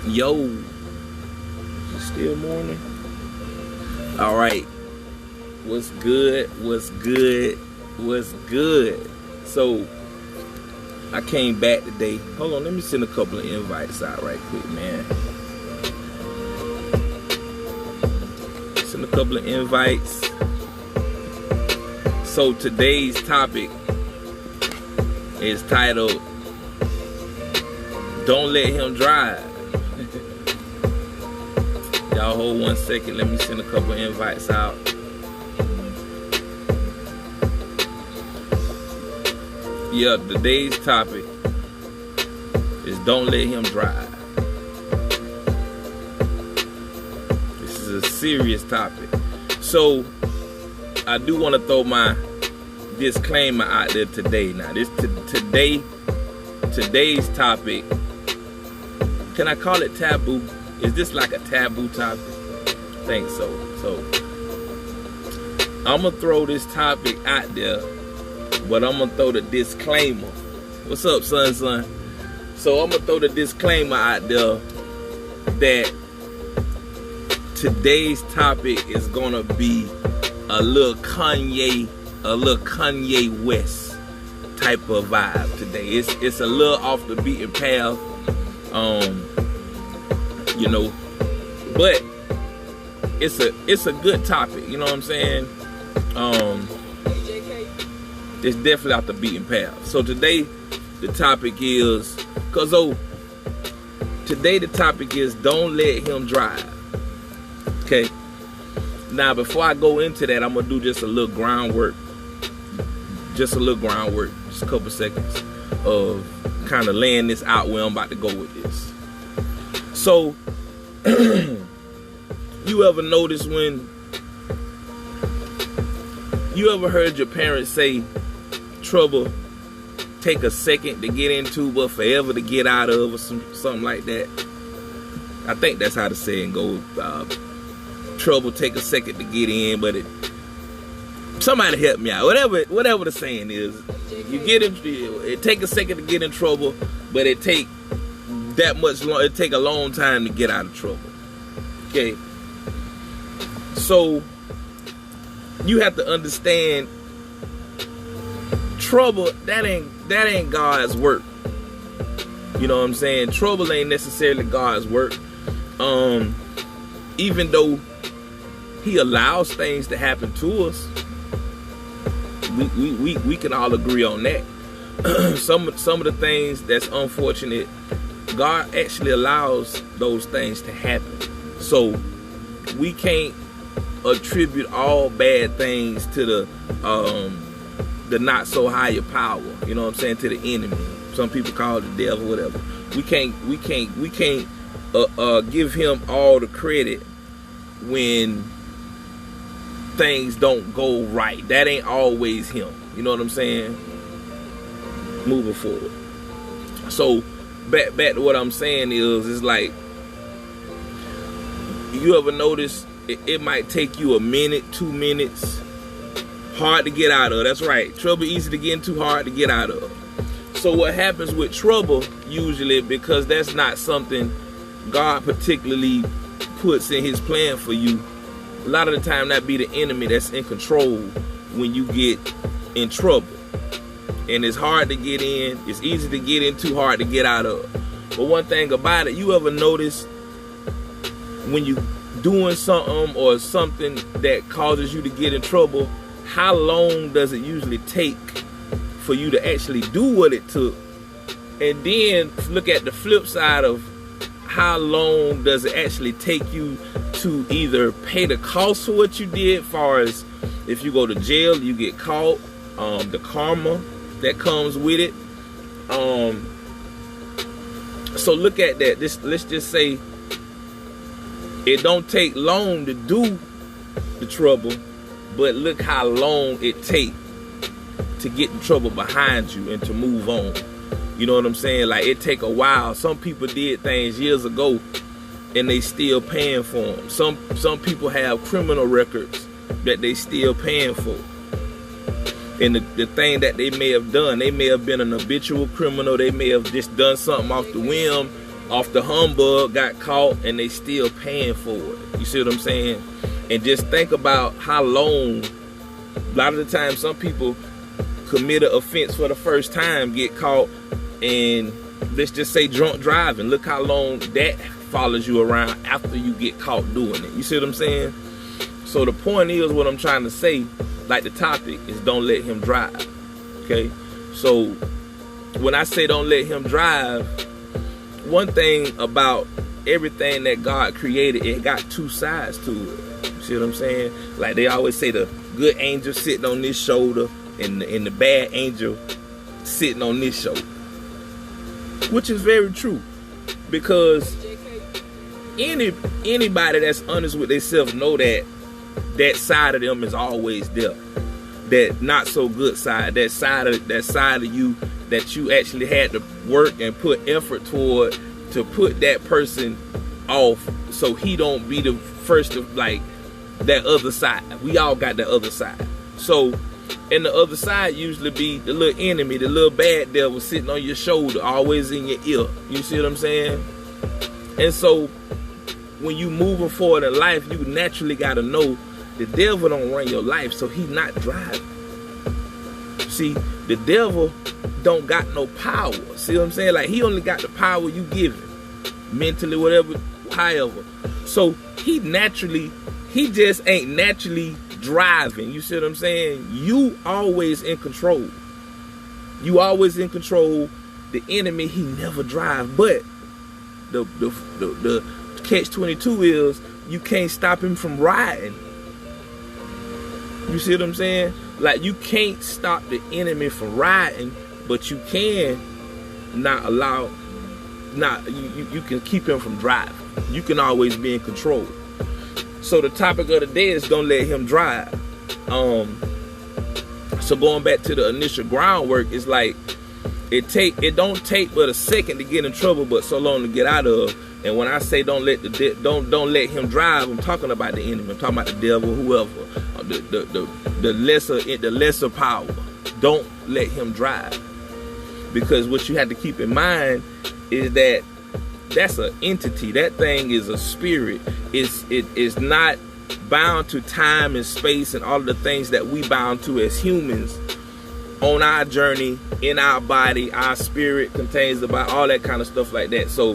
Yo, is it still morning? All right, what's good? What's good? What's good? So I came back today. Hold on, let me send a couple of invites out right quick, man. Send a couple of invites. So today's topic is titled "Don't Let Him Drive." Y'all hold 1 second. Let me send a couple of invites out. Yeah, today's topic is "Don't Let Him Drive." This is a serious topic. So I do want to throw my disclaimer out there today. Now, today's topic, can I call it taboo? Is this like a taboo topic? I think so. So I'm gonna throw this topic out there, but I'm gonna throw the disclaimer. What's up, son? So I'm gonna throw the disclaimer out there that today's topic is gonna be a little Kanye West type of vibe today. It's a little off the beaten path, you know, but it's a good topic. You know what I'm saying? It's definitely off the beaten path. So today the topic is, don't let him drive. Okay. Now, before I go into that, I'm gonna do just a little groundwork. Just a couple seconds of kind of laying this out where I'm about to go with this. So, you ever notice when you ever heard your parents say trouble take a second to get into but forever to get out of, or something like that? I think that's how the saying goes. Trouble take a second to get in, but somebody help me out. Whatever the saying is, it take a second to get in trouble, but it take a long time to get out of trouble. Okay. So you have to understand, trouble, that ain't God's work. You know what I'm saying? Trouble ain't necessarily God's work. Even though He allows things to happen to us, we can all agree on that. Some of the things that's unfortunate, God actually allows those things to happen. So we can't attribute all bad things to the not so higher power. You know what I'm saying? To the enemy. Some people call it the devil, whatever. We can't give him all the credit when things don't go right. That ain't always him. You know what I'm saying? Moving forward. So back to what I'm saying is like, you ever notice it might take you a minute, 2 minutes, hard to get out of. That's right. Trouble easy to get into, hard to get out of. So what happens with trouble usually, because that's not something God particularly puts in his plan for you, a lot of the time that be the enemy that's in control when you get in trouble. And it's hard to get in, it's easy to get into, hard to get out of. But one thing about it, you ever notice when you doing something or something that causes you to get in trouble, how long does it usually take for you to actually do what it took? And then look at the flip side of how long does it actually take you to either pay the cost for what you did, far as if you go to jail, you get caught, the karma that comes with it. So look at that. Let's just say it don't take long to do the trouble, but look how long it take to get the trouble behind you and to move on. You know what I'm saying? Like, it take a while. Some people did things years ago and they still paying for them. Some people have criminal records that they still paying for. And the thing that they may have done, they may have been an habitual criminal. They may have just done something off the whim, off the humbug, got caught, and they still paying for it. You see what I'm saying? And just think about how long, a lot of the time, some people commit an offense for the first time, get caught, and let's just say drunk driving. Look how long that follows you around after you get caught doing it. You see what I'm saying? So the point is, what I'm trying to say, like the topic, is don't let him drive. Okay? So when I say don't let him drive, one thing about everything that God created, it got two sides to it. You see what I'm saying? Like they always say, the good angel sitting on this shoulder and the bad angel sitting on this shoulder. Which is very true. Because anybody that's honest with themselves know that side of them is always there. That not so good side, that side of you that you actually had to work and put effort toward to put that person off, so he don't be the first of, like, that other side. We all got that other side. So, and the other side usually be the little enemy, the little bad devil sitting on your shoulder, always in your ear. You see what I'm saying? And so, when you moving forward in life, you naturally got to know the devil don't run your life, so he not driving. See, the devil don't got no power. See what I'm saying? Like, he only got the power you give him, mentally, whatever, however. So he just ain't naturally driving. You see what I'm saying? You always in control. You always in control. The enemy, he never drive. But the catch-22 is you can't stop him from riding. You see what I'm saying? Like, you can't stop the enemy from riding, but you can not allow, you can keep him from driving. You can always be in control. So the topic of the day is don't let him drive. So going back to the initial groundwork, it's like it don't take but a second to get in trouble, but so long to get out of. And when I say don't let him drive, I'm talking about the enemy. I'm talking about the devil, whoever, the lesser power. Don't let him drive, because what you have to keep in mind is that that's an entity. That thing is a spirit. It is not bound to time and space and all of the things that we bound to as humans on our journey, in our body. Our spirit contains the body, all that kind of stuff like that. So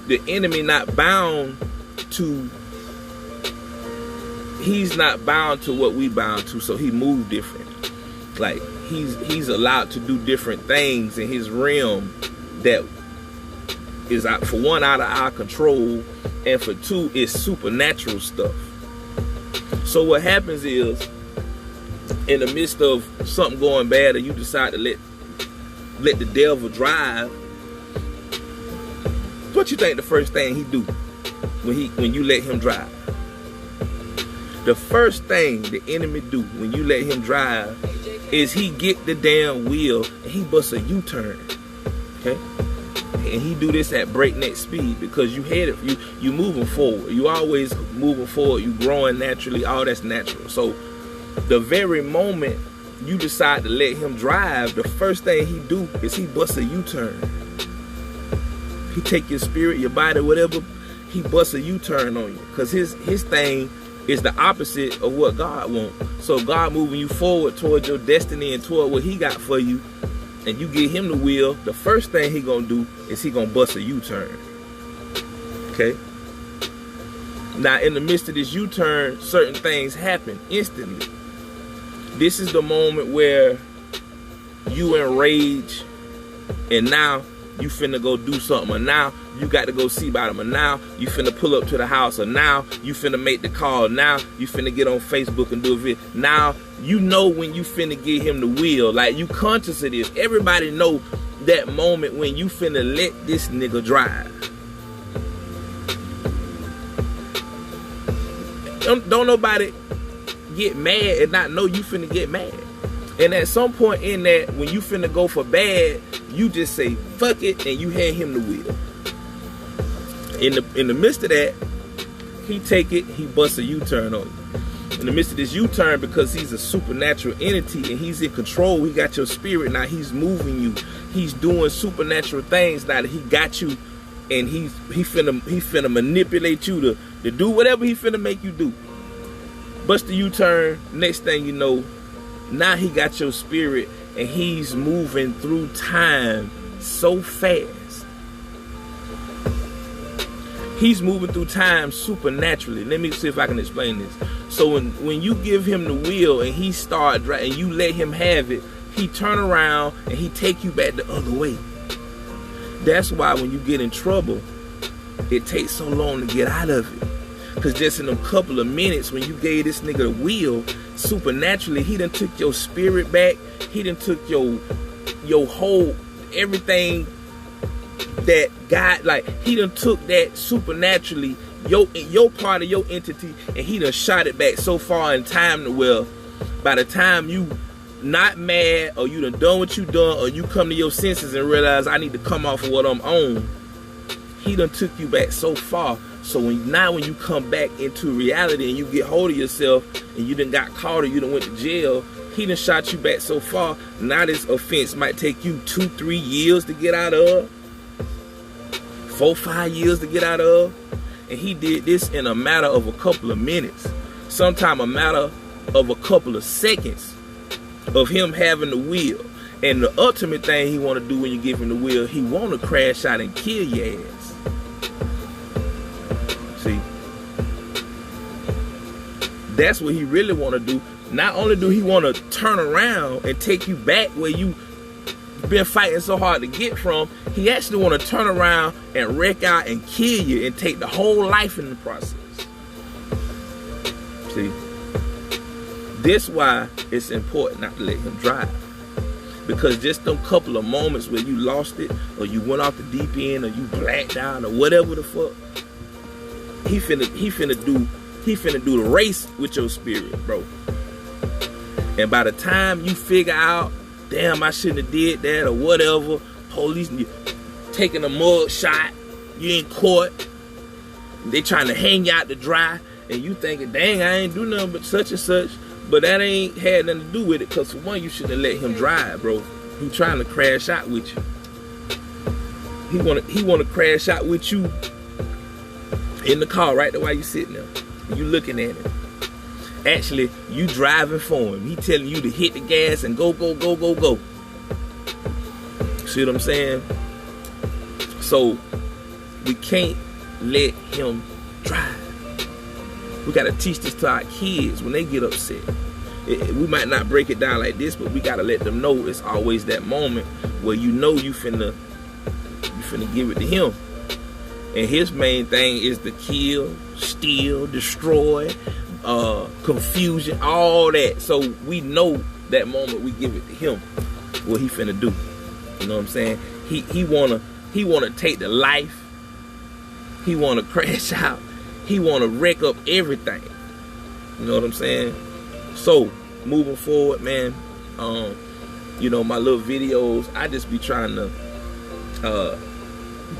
the enemy not bound to, he's not bound to what we bound to, so he moved different. Like he's allowed to do different things in his realm that is, for one, out of our control, and for two, it's supernatural stuff. So what happens is, in the midst of something going bad, and you decide to let the devil drive, what you think the first thing he do when you let him drive? The first thing the enemy do when you let him drive is he get the damn wheel and he bust a U-turn. Okay? And he do this at breakneck speed, because you moving forward. You always moving forward. You growing naturally. All that's natural. So the very moment you decide to let him drive, the first thing he do is he bust a U-turn. He take your spirit, your body, whatever. He busts a U-turn on you, because his thing is the opposite of what God wants. So God moving you forward towards your destiny and toward what he got for you, and you get him the wheel, the first thing he gonna do is he gonna bust a U-turn. Okay? Now, in the midst of this U-turn, certain things happen instantly. This is the moment where you enrage, and now you finna go do something, or now you got to go see about him, or now you finna pull up to the house, or now you finna make the call, now you finna get on Facebook and do a video. Now you know when you finna get him the wheel. Like, you conscious of this. Everybody know that moment when you finna let this nigga drive. Don't nobody get mad and not know you finna get mad. And at some point in that, when you finna go for bad, you just say fuck it and you hand him the wheel. In the midst of that, he take it, he busts a U-turn on you. In the midst of this U-turn, because he's a supernatural entity and he's in control, he got your spirit now, he's moving you, he's doing supernatural things now that he got you, and he finna manipulate you to do whatever he finna make you do. Bust the U-turn, next thing you know, now he got your spirit and he's moving through time so fast. He's moving through time supernaturally. Let me see if I can explain this. So when you give him the wheel and he start driving and you let him have it, he turn around and he take you back the other way. That's why when you get in trouble, it takes so long to get out of it. Because just in a couple of minutes, when you gave this nigga the wheel, supernaturally, he done took your spirit back. He done took your whole, everything that God, like, he done took that supernaturally, your part of your entity, and he done shot it back so far in time to where by the time you not mad, or you done what you done, or you come to your senses and realize I need to come off of what I'm on, he done took you back so far. So when you come back into reality and you get hold of yourself and you done got caught or you done went to jail, he done shot you back so far. Now this offense might take you 2-3 years to get out of, 4-5 years to get out of, and he did this in a matter of a couple of minutes, sometime a matter of a couple of seconds of him having the wheel. And the ultimate thing he want to do when you give him the wheel, he want to crash out and kill your ass. See, that's what he really want to do. Not only do he want to turn around and take you back where you been fighting so hard to get from, he actually want to turn around and wreck out and kill you and take the whole life in the process. See, this why it's important not to let him drive. Because just them couple of moments where you lost it, or you went off the deep end, or you blacked out, or whatever the fuck, he finna do the race with your spirit, bro. And by the time you figure out, damn, I shouldn't have did that, or whatever, police taking a mug shot, you in court, they trying to hang you out to dry, and you thinking, dang, I ain't do nothing but such and such. But that ain't had nothing to do with it, because for one, you shouldn't have let him drive, bro. He trying to crash out with you. He wanna crash out with you in the car right there while you sitting there. You looking at him. Actually, you driving for him. He telling you to hit the gas and go, go, go, go, go. See what I'm saying? So, we can't let him drive. We got to teach this to our kids when they get upset. We might not break it down like this, but we got to let them know it's always that moment where you know you finna give it to him. And his main thing is to kill, steal, destroy, confusion, all that. So we know that moment we give it to him, what he finna do. You know what I'm saying? He wanna take the life. He wanna crash out. He wanna wreck up everything. You know what I'm saying? So moving forward, man, you know, my little videos, I just be trying to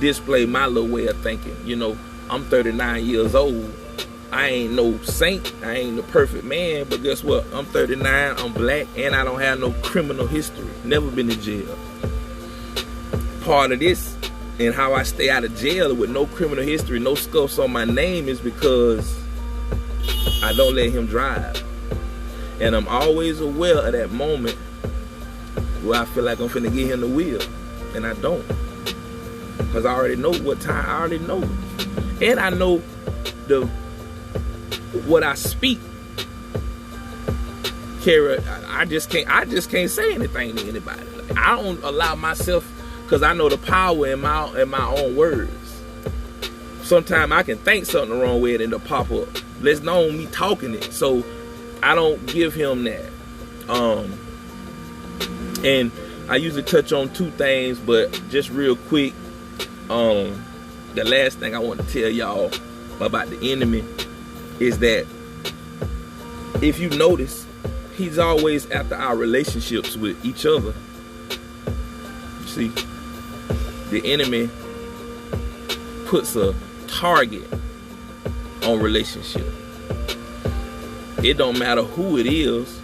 display my little way of thinking. You know, I'm 39 years old. I ain't no saint. I ain't a perfect man. But guess what? I'm 39. I'm black. And I don't have no criminal history. Never been in jail. Part of this and how I stay out of jail with no criminal history, no scuffs on my name, is because I don't let him drive. And I'm always aware of that moment where I feel like I'm finna get him the wheel. And I don't. Because I already know what time. I already know. And I know what I speak. Kara, I just can't say anything to anybody. Like, I don't allow myself, because I know the power in my own words. Sometimes I can think something the wrong way and it'll pop up. Let's know me talking it. So I don't give him that. And I usually touch on two things, but just real quick, the last thing I want to tell y'all about the enemy is that if you notice, he's always after our relationships with each other. See, the enemy puts a target on relationship. it don't matter who it is,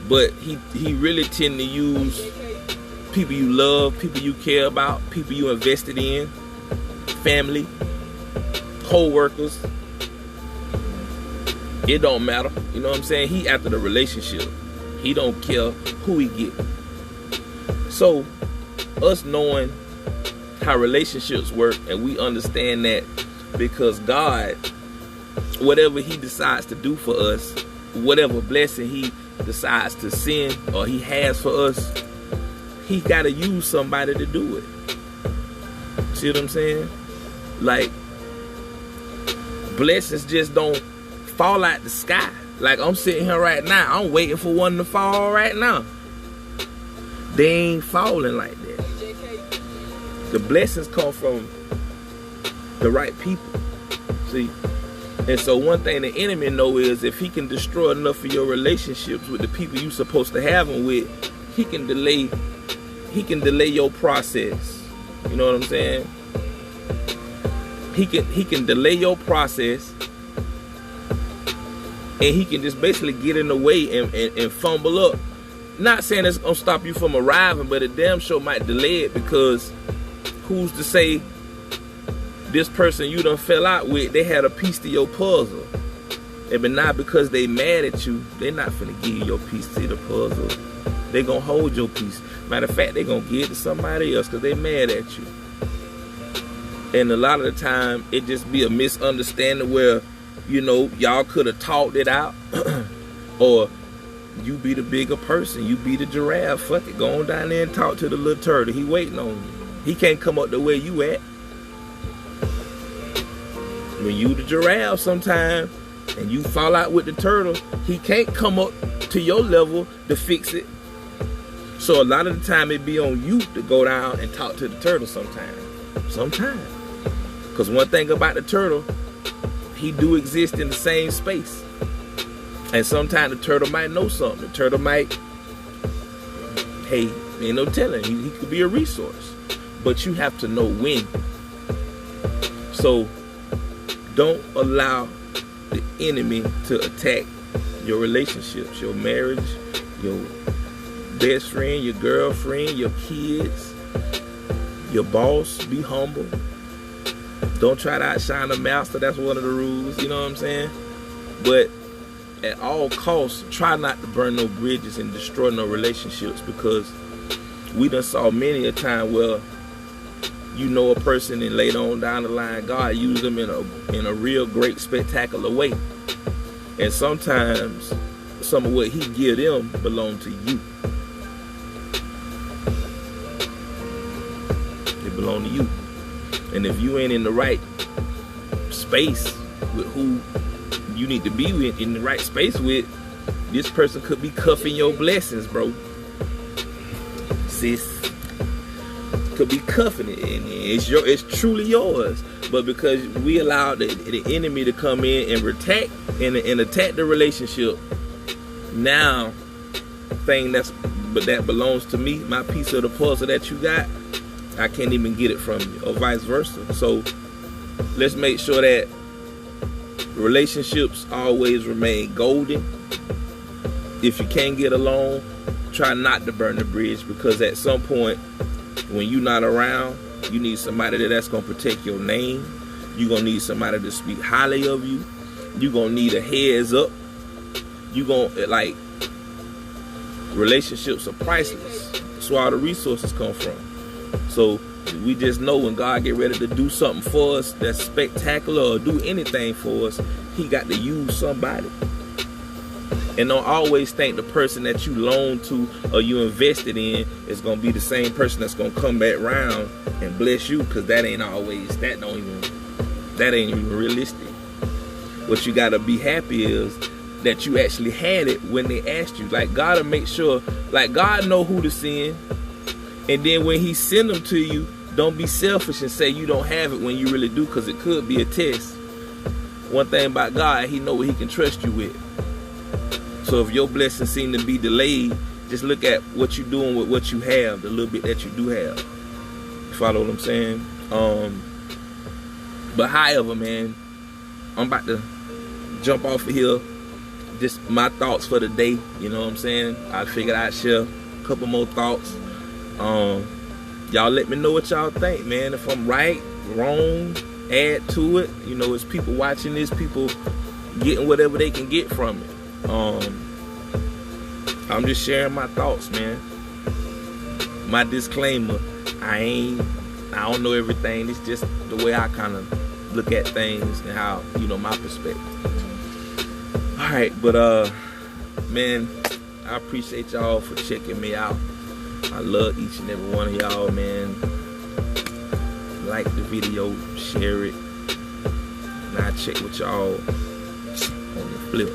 but he really tend to use people you love, people you care about, people you invested in, family, co-workers. It don't matter. You know what I'm saying? He after the relationship. He don't care who he get. So us knowing how relationships work, and we understand that because God, whatever he decides to do for us, whatever blessing he decides to send or he has for us, he got to use somebody to do it. See what I'm saying? Like, blessings just don't fall out the sky. Like, I'm sitting here right now, I'm waiting for one to fall right now. They ain't falling like that. The blessings come from the right people. See? And so one thing the enemy know is if he can destroy enough of your relationships with the people you supposed to have them with, he can delay your process. You know what I'm saying? He can delay your process, and he can just basically get in the way and fumble up. Not saying it's gonna stop you from arriving, but it damn sure might delay it, because who's to say this person you done fell out with, they had a piece to your puzzle. But not because they mad at you, they not finna give you your piece to the puzzle. They gonna hold your piece. Matter of fact, they gonna give it to somebody else because they mad at you. And a lot of the time, it just be a misunderstanding where, you know, y'all could have talked it out. Or you be the bigger person. You be the giraffe. Fuck it. Go on down there and talk to the little turtle. He waiting on you. He can't come up the way you at. When you the giraffe sometime and you fall out with the turtle, he can't come up to your level to fix it. So a lot of the time it be on you to go down and talk to the turtle sometime. Because one thing about the turtle, he do exist in the same space. And sometimes the turtle might know something. The turtle might, hey, ain't no telling. He could be a resource. But you have to know when. So don't allow the enemy to attack your relationships, your marriage, your best friend, your girlfriend, your kids, your boss. Be humble. Don't try to outshine the master. That's one of the rules. You know what I'm saying? But at all costs, try not to burn no bridges and destroy no relationships, because we done saw many a time where you know a person and later on down the line, God used them in a real great, spectacular way. And sometimes some of what he give them belong to you. It belong to you. And if you ain't in the right space with who you need to be with, in the right space with, this person could be cuffing your blessings, bro. Sis. Could be cuffing it, and it's truly yours. But because we allowed the enemy to come in and attack the relationship, now that belongs to me, my piece of the puzzle that you got, I can't even get it from you, or vice versa. So let's make sure that relationships always remain golden. If you can't get along, try not to burn the bridge, because at some point when you're not around, you need somebody that's going to protect your name. You're going to need somebody to speak highly of you. You're going to need a heads up. You're going to, like, relationships are priceless. That's where all the resources come from. So we just know when God get ready to do something for us that's spectacular, or do anything for us, he got to use somebody. And don't always think the person that you loan to or you invested in is going to be the same person that's going to come back around and bless you, because that ain't even realistic. What you got to be happy is that you actually had it when they asked you. Like, God will make sure, like, God know who to send. And then when he send them to you, don't be selfish and say you don't have it when you really do, because it could be a test. One thing about God, he know what he can trust you with. So if your blessings seem to be delayed, just look at what you're doing with what you have, the little bit that you do have. You follow what I'm saying? But however, man, I'm about to jump off of here, just my thoughts for the day. You know what I'm saying? I figured I'd share a couple more thoughts. Y'all let me know what y'all think, man. If I'm right, wrong, add to it. You know, it's people watching this, people getting whatever they can get from it. I'm just sharing my thoughts, man. My disclaimer, I don't know everything. It's just the way I kind of look at things and how, you know, my perspective. All right, but man, I appreciate y'all for checking me out. I love each and every one of y'all, man. Like the video, share it, and I'll check with y'all on the flip.